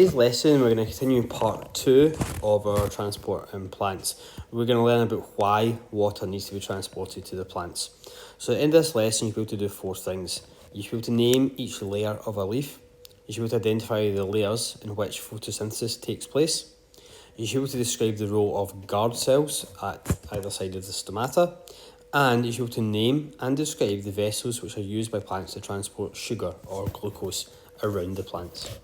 Today's lesson, we're going to continue part 2 of our transport in plants. We're going to learn about why water needs to be transported to the plants. So in this lesson, you'll be able to do 4 things. You should be able to name each layer of a leaf. You should be able to identify the layers in which photosynthesis takes place. You should be able to describe the role of guard cells at either side of the stomata. And you should be able to name and describe the vessels which are used by plants to transport sugar or glucose around the plants.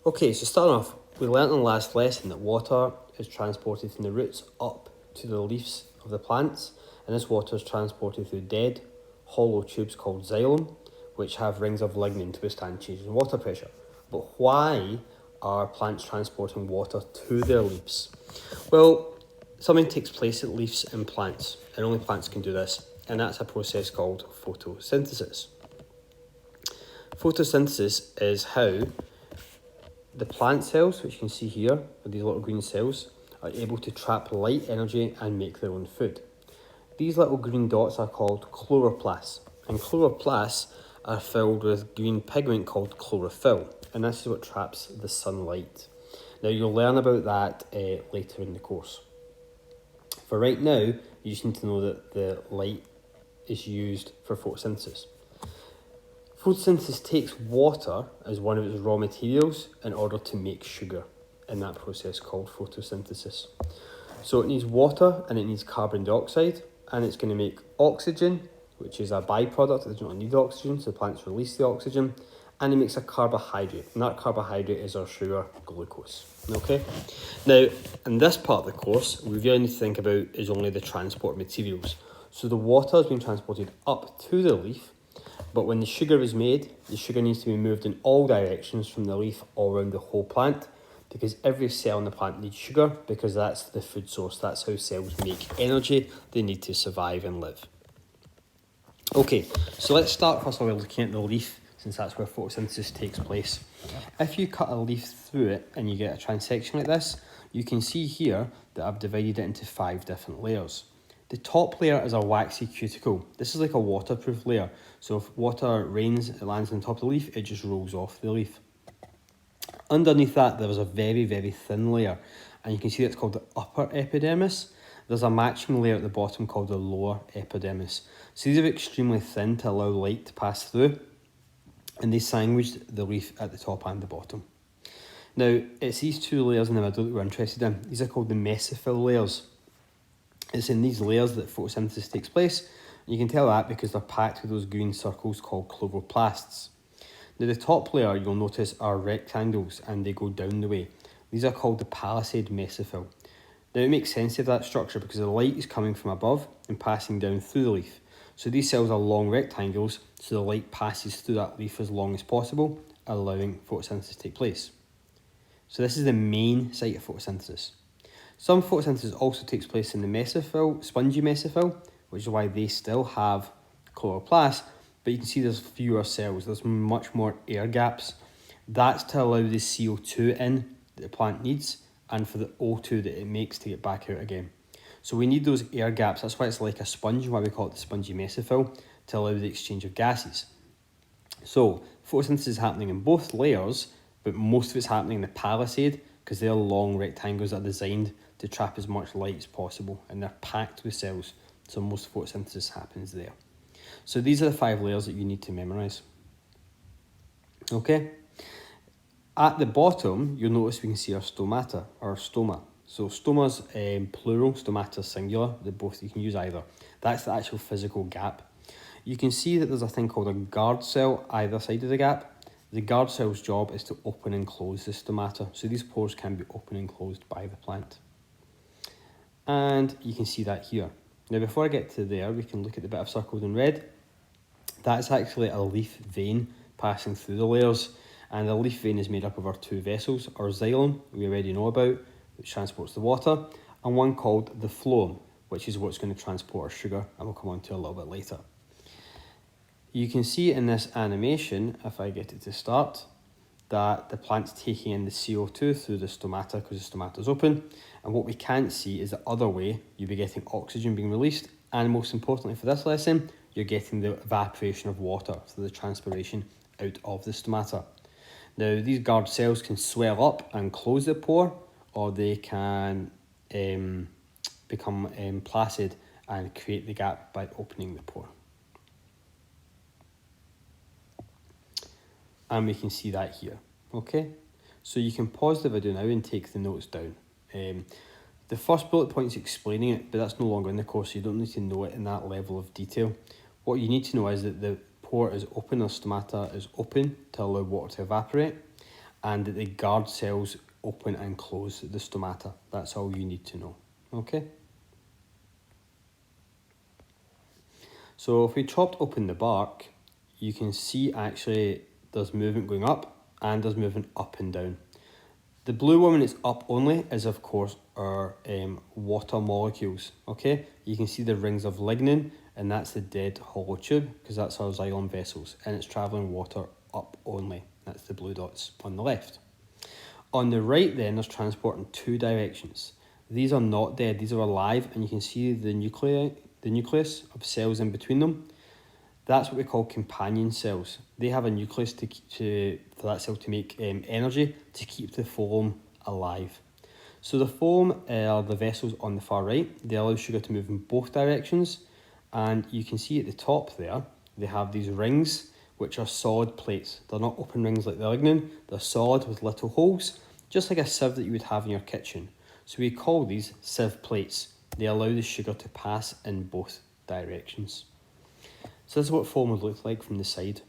Okay, so starting off, we learnt in the last lesson that water is transported from the roots up to the leaves of the plants, and this water is transported through dead, hollow tubes called xylem, which have rings of lignin to withstand changes in water pressure. But why are plants transporting water to their leaves? Well, something takes place at leaves in plants, and only plants can do this, and that's a process called photosynthesis. Photosynthesis is how the plant cells, which you can see here, with these little green cells, are able to trap light energy and make their own food. These little green dots are called chloroplasts, and chloroplasts are filled with green pigment called chlorophyll, and this is what traps the sunlight. Now you'll learn about that later in the course. For right now, you just need to know that the light is used for photosynthesis. Photosynthesis takes water as one of its raw materials in order to make sugar in that process called photosynthesis. So it needs water and it needs carbon dioxide, and it's going to make oxygen, which is a byproduct. It does not need oxygen, so the plants release the oxygen, and it makes a carbohydrate, and that carbohydrate is our sugar, glucose. Okay? Now, in this part of the course, we really need to think about is only the transport materials. So the water is being transported up to the leaf, but when the sugar is made, the sugar needs to be moved in all directions from the leaf all around the whole plant, because every cell in the plant needs sugar, because that's the food source. That's how cells make energy they need to survive and live. Okay, so let's start first of all looking at the leaf, since that's where photosynthesis takes place. If you cut a leaf through it and you get a transection like this, you can see here that I've divided it into 5 different layers. The top layer is a waxy cuticle. This is like a waterproof layer. So if water rains, it lands on top of the leaf, it just rolls off the leaf. Underneath that, there is a very, very thin layer. And you can see that's called the upper epidermis. There's a matching layer at the bottom called the lower epidermis. So these are extremely thin to allow light to pass through. And they sandwiched the leaf at the top and the bottom. Now, it's these 2 layers in the middle that we're interested in. These are called the mesophyll layers. It's in these layers that photosynthesis takes place. You can tell that because they're packed with those green circles called chloroplasts. Now the top layer, you'll notice, are rectangles and they go down the way. These are called the palisade mesophyll. Now it makes sense of that structure because the light is coming from above and passing down through the leaf. So these cells are long rectangles, so the light passes through that leaf as long as possible, allowing photosynthesis to take place. So this is the main site of photosynthesis. Some photosynthesis also takes place in the mesophyll, spongy mesophyll, which is why they still have chloroplasts, but you can see there's fewer cells, there's much more air gaps. That's to allow the CO2 in that the plant needs and for the O2 that it makes to get back out again. So we need those air gaps, that's why it's like a sponge, why we call it the spongy mesophyll, to allow the exchange of gases. So photosynthesis is happening in both layers, but most of it's happening in the palisade because they're long rectangles that are designed to trap as much light as possible, and they're packed with cells, so most photosynthesis happens there. So these are the 5 layers that you need to memorise. Okay? At the bottom, you'll notice we can see our stomata, or stoma. So stoma's plural, stomata singular, they both, you can use either. That's the actual physical gap. You can see that there's a thing called a guard cell either side of the gap. The guard cell's job is to open and close the stomata, so these pores can be opened and closed by the plant. And you can see that here. Now before I get to there, we can look at the bit I've circled in red. That's actually a leaf vein passing through the layers, and the leaf vein is made up of our 2 vessels, our xylem, we already know about, which transports the water, and one called the phloem, which is what's going to transport our sugar, and we'll come on to a little bit later. You can see in this animation, if I get it to start, that the plant's taking in the CO2 through the stomata because the stomata is open, and what we can't see is the other way. You'll be getting oxygen being released, and most importantly for this lesson, you're getting the evaporation of water, so the transpiration out of the stomata. Now, these guard cells can swell up and close the pore, or they can become placid and create the gap by opening the pore. And we can see that here, okay? So you can pause the video now and take the notes down. The first bullet point is explaining it, but that's no longer in the course, so you don't need to know it in that level of detail. What you need to know is that the pore is open, or stomata is open to allow water to evaporate, and that the guard cells open and close the stomata. That's all you need to know, okay? So if we chopped open the bark, you can see actually there's movement going up and there's movement up and down. The blue one when it's up only is of course our water molecules, okay? You can see the rings of lignin, and that's the dead hollow tube because that's our xylem vessels, and it's travelling water up only. That's the blue dots on the left. On the right then there's transport in two directions. These are not dead, these are alive, and you can see the nucleus of cells in between them. That's what we call companion cells. They have a nucleus for that cell to make energy to keep the phloem alive. So the phloem are the vessels on the far right. They allow sugar to move in both directions, and you can see at the top there, they have these rings, which are solid plates. They're not open rings like the lignin, they're solid with little holes, just like a sieve that you would have in your kitchen. So we call these sieve plates. They allow the sugar to pass in both directions. So this is what phloem would look like from the side.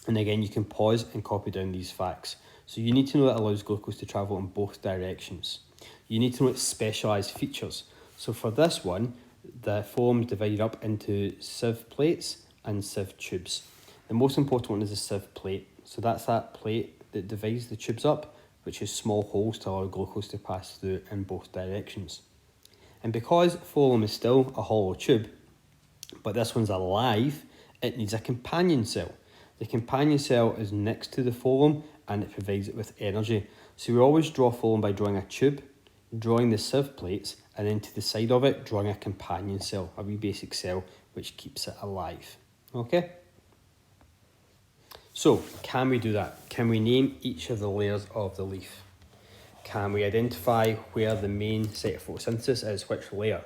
And again, you can pause and copy down these facts. So you need to know that it allows glucose to travel in both directions. You need to know its specialised features. So for this one, the phloem is divided up into sieve plates and sieve tubes. The most important one is the sieve plate. So that's that plate that divides the tubes up, which has small holes to allow glucose to pass through in both directions. And because phloem is still a hollow tube, but this one's alive, it needs a companion cell. The companion cell is next to the phloem and it provides it with energy. So we always draw phloem by drawing a tube, drawing the sieve plates, and then to the side of it, drawing a companion cell, a wee basic cell, which keeps it alive. Okay? So, can we do that? Can we name each of the layers of the leaf? Can we identify where the main site of photosynthesis is, which layer?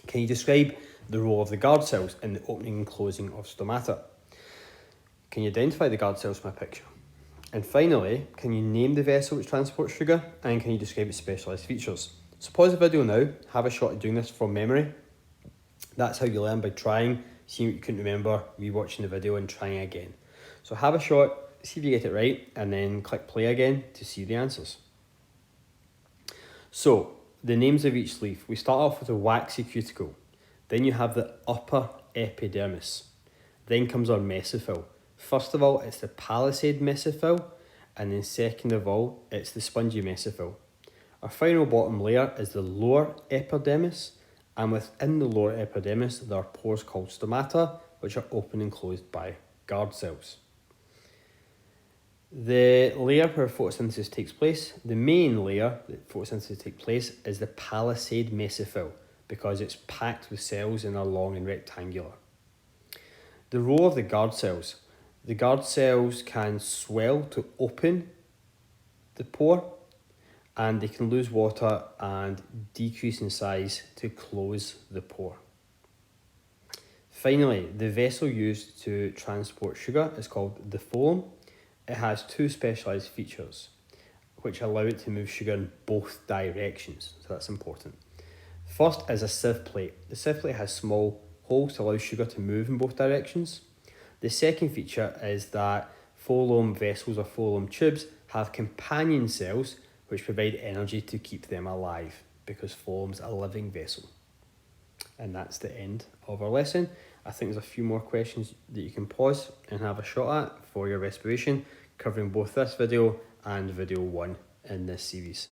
Can you describe the role of the guard cells in the opening and closing of stomata? Can you identify the guard cells from a picture? And finally, can you name the vessel which transports sugar, and can you describe its specialised features? So pause the video now, have a shot at doing this from memory. That's how you learn, by trying, seeing what you couldn't remember, rewatching the video and trying again. So have a shot, see if you get it right, and then click play again to see the answers. So, the names of each leaf. We start off with a waxy cuticle. Then you have the upper epidermis. Then comes our mesophyll. First of all, it's the palisade mesophyll, and then second of all, it's the spongy mesophyll. Our final bottom layer is the lower epidermis, and within the lower epidermis, there are pores called stomata, which are open and closed by guard cells. The layer where photosynthesis takes place, the main layer that photosynthesis takes place, is the palisade mesophyll, because it's packed with cells and are long and rectangular. The role of the guard cells. The guard cells can swell to open the pore, and they can lose water and decrease in size to close the pore. Finally, the vessel used to transport sugar is called the phloem. It has two specialised features which allow it to move sugar in both directions, so that's important. First is a sieve plate. The sieve plate has small holes to allow sugar to move in both directions. The second feature is that phloem vessels or phloem tubes have companion cells which provide energy to keep them alive, because phloem's a living vessel. And that's the end of our lesson. I think there's a few more questions that you can pause and have a shot at for your respiration, covering both this video and video 1 in this series.